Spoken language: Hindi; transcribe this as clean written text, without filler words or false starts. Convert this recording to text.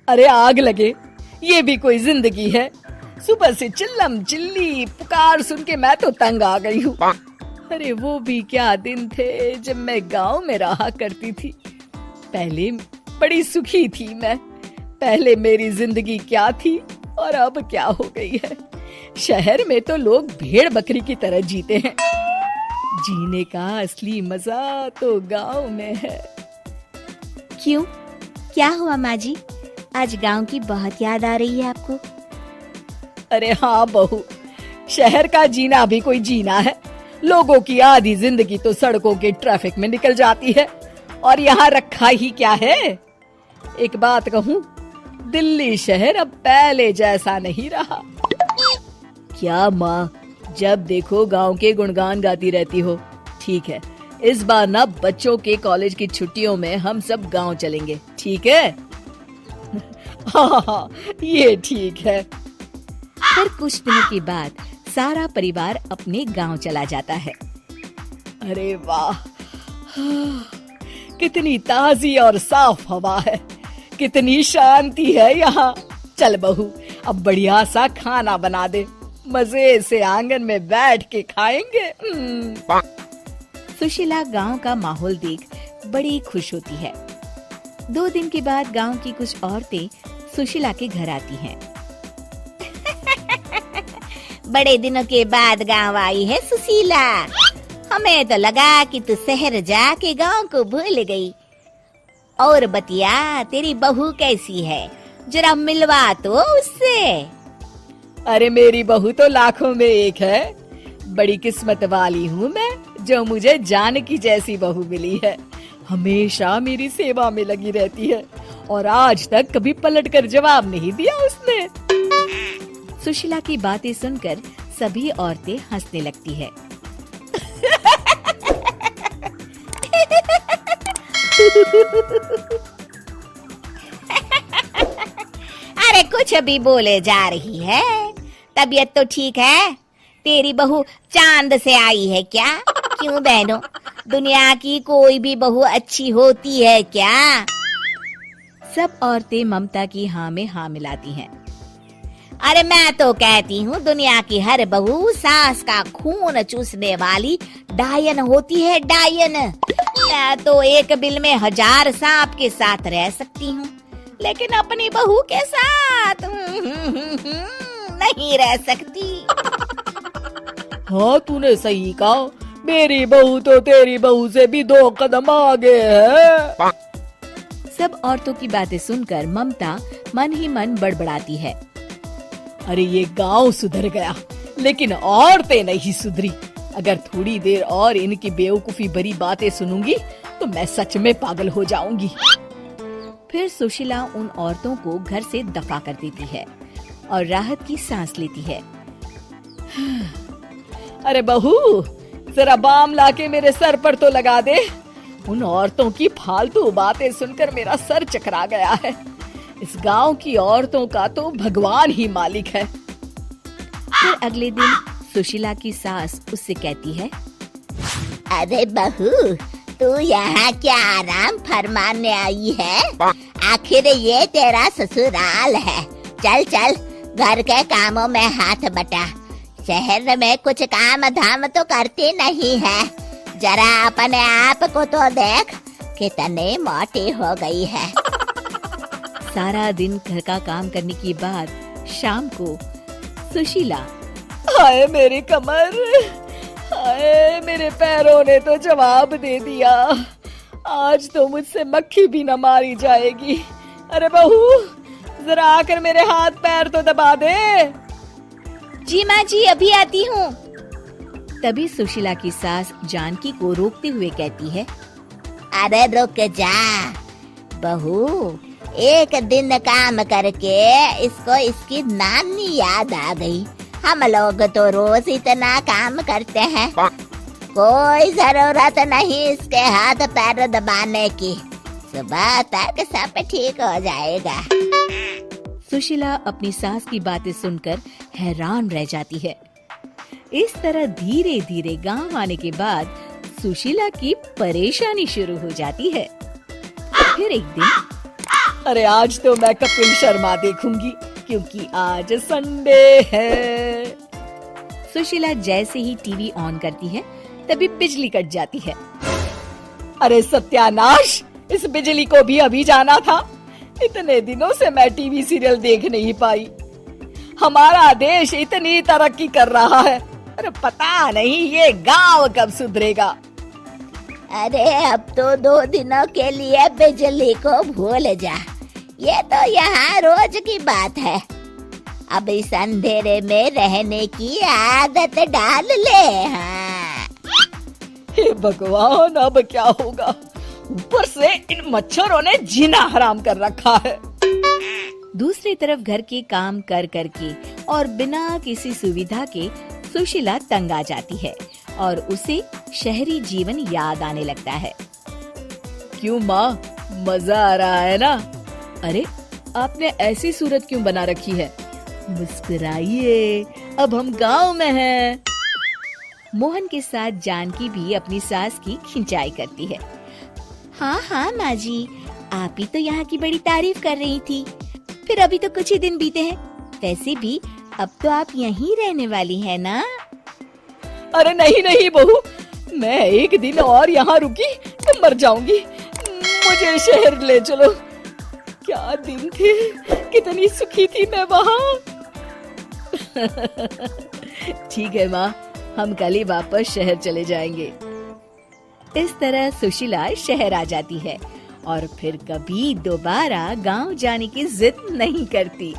अरे आग लगे, ये भी कोई जिंदगी है। सुबह से चिल्लम चिल्ली पुकार सुन के मैं तो तंग आ गई हूँ। अरे वो भी क्या दिन थे जब मैं गांव में रहा करती थी। पहले बड़ी सुखी थी मैं। पहले मेरी जिंदगी क्या थी और अब क्या हो गई है। शहर में तो लोग भेड़ बकरी की तरह जीते हैं। जीने का असली मजा तो गांव में है। क्यों, क्या हुआ माँ जी? आज गांव की बहुत याद आ रही है आपको? अरे हाँ बहू, शहर का जीना भी कोई जीना है। लोगों की आधी जिंदगी तो सड़कों के ट्रैफिक में निकल जाती है और यहाँ रखा ही क्या है। एक बात कहूँ, दिल्ली शहर अब पहले जैसा नहीं रहा। क्या माँ, जब देखो गांव के गुणगान गाती रहती हो। ठीक है, इस बार ना बच्चों के कॉलेज की छुट्टियों में हम सब गांव चलेंगे, ठीक है? हाँ, ये ठीक है। फिर कुछ दिनों के बाद सारा परिवार अपने गांव चला जाता है। अरे वाह, कितनी ताजी और साफ हवा है, कितनी शांति है यहाँ। चल बहू, अब बढ़िया सा खाना बना दे, मजे से आंगन में बैठ के खाएंगे। सुशीला गांव का माहौल देख बड़ी खुश होती है। 2 दिन के बाद गांव की कुछ औरतें सुशीला के घर आती हैं। बड़े दिनों के बाद गांव आई है सुशीला। हमें तो लगा कि तू शहर जाके गांव को भूल गई। और बतिया, तेरी बहू कैसी है? जरा मिलवा तो उससे। अरे मेरी बहू तो लाखों में एक है। बड़ी किस्मत वाली हूँ मैं जो मुझे जानकी जैसी बहू मिली है। हमेशा मेरी सेवा में लगी रहती है और आज तक कभी पलटकर जवाब नहीं दिया उसने। सुशीला की बातें सुनकर सभी औरतें हंसने लगती है। अरे कुछ भी बोले जा रही है। तबीयत तो ठीक है? तेरी बहू चांद से आई है क्या? क्यों बहनों, दुनिया की कोई भी बहू अच्छी होती है क्या? सब औरतें ममता की हाँ में हाँ मिलाती हैं। अरे मैं तो कहती हूँ दुनिया की हर बहू सास का खून चूसने वाली डायन होती है, डायन। मैं तो एक बिल में 1000 सांप के साथ रह सकती हूँ, लेकिन अपनी बहू के साथ नहीं रह सकती। हाँ, तूने सही कहा। मेरी बहू तो तेरी बहू से भी 2 कदम आगे है। सब औरतों की बातें सुनकर ममता मन ही मन बड़बड़ाती है। अरे ये गांव सुधर गया, लेकिन औरतें नहीं सुधरी। अगर थोड़ी देर और इनकी बेवकूफी भरी बातें सुनूंगी तो मैं सच में पागल हो जाऊंगी। फिर सुशीला उन औरतों को घर से दफा कर देती है और राहत की सांस लेती है। अरे बहू, जरा बाम लाके मेरे सर पर तो लगा दे। उन औरतों की फालतू बातें सुनकर मेरा सर चकरा गया है। इस गांव की औरतों का तो भगवान ही मालिक है। फिर अगले दिन सुशीला की सास उससे कहती है, अरे बहू, तू यहाँ क्या आराम फरमाने आई है? आखिर ये तेरा ससुराल है। चल चल, घर के कामों में हाथ बटा। शहर में कुछ काम धाम तो करती नहीं है। जरा अपने आप को तो देख, कितनी मोटी हो गई है। सारा दिन घर का काम करने के बाद शाम को सुशीला, हाय मेरी कमर, हाय मेरे पैरों ने तो जवाब दे दिया। आज तो मुझसे मक्खी भी न मारी जाएगी। अरे बहू, जरा आकर मेरे हाथ पैर तो दबा दे। जी माँ जी, अभी आती हूँ। तभी सुशीला की सास जानकी को रोकते हुए कहती है, अरे रुक जा बहू, एक दिन काम करके इसको इसकी नानी याद आ गई। हम लोग तो रोज इतना काम करते हैं, कोई जरूरत नहीं इसके हाथ पैर दबाने की। सुबह तक सब ठीक हो जाएगा। सुशीला अपनी सास की बातें सुनकर हैरान रह जाती है। इस तरह धीरे धीरे गांव आने के बाद सुशीला की परेशानी शुरू हो जाती है। फिर एक दिन अरे आज तो मैं कपिल शर्मा देखूंगी क्योंकि आज संडे है। सुशीला जैसे ही टीवी ऑन करती है तभी बिजली कट जाती है। अरे सत्यानाश, इस बिजली को भी अभी जाना था। इतने दिनों से मैं टीवी सीरियल देख नहीं पाई। हमारा देश इतनी तरक्की कर रहा है, अरे पता नहीं ये गांव कब सुधरेगा। अरे अब तो 2 दिनों के लिए बिजली को भूल जा, ये तो यहाँ रोज की बात है। अब इस अंधेरे में रहने की आदत डाल ले। हाँ। हे भगवान, अब क्या होगा? ऊपर से इन मच्छरों ने जीना हराम कर रखा है। दूसरी तरफ घर के काम कर करके और बिना किसी सुविधा के सुशीला तंग आ जाती है और उसे शहरी जीवन याद आने लगता है। क्यों माँ, मजा आ रहा है ना? अरे आपने ऐसी सूरत क्यों बना रखी है? मुस्कुराइए, अब हम गांव में हैं। मोहन के साथ जानकी भी अपनी सास की खिंचाई करती है। हाँ हाँ माँ जी, आप ही तो यहाँ की बड़ी तारीफ कर रही थी। फिर अभी तो कुछ ही दिन बीते हैं, वैसे भी अब तो आप यहीं रहने वाली है ना? अरे नहीं नहीं बहू, मैं एक दिन और यहाँ रुकी तो मर जाऊंगी। मुझे शहर ले चलो। क्या दिन थे, कितनी सुखी थी मैं वहाँ। ठीक है माँ, हम कल ही वापस शहर चले जाएंगे। इस तरह सुशीला शहर आ जाती है और फिर कभी दोबारा गांव जाने की जिद नहीं करती।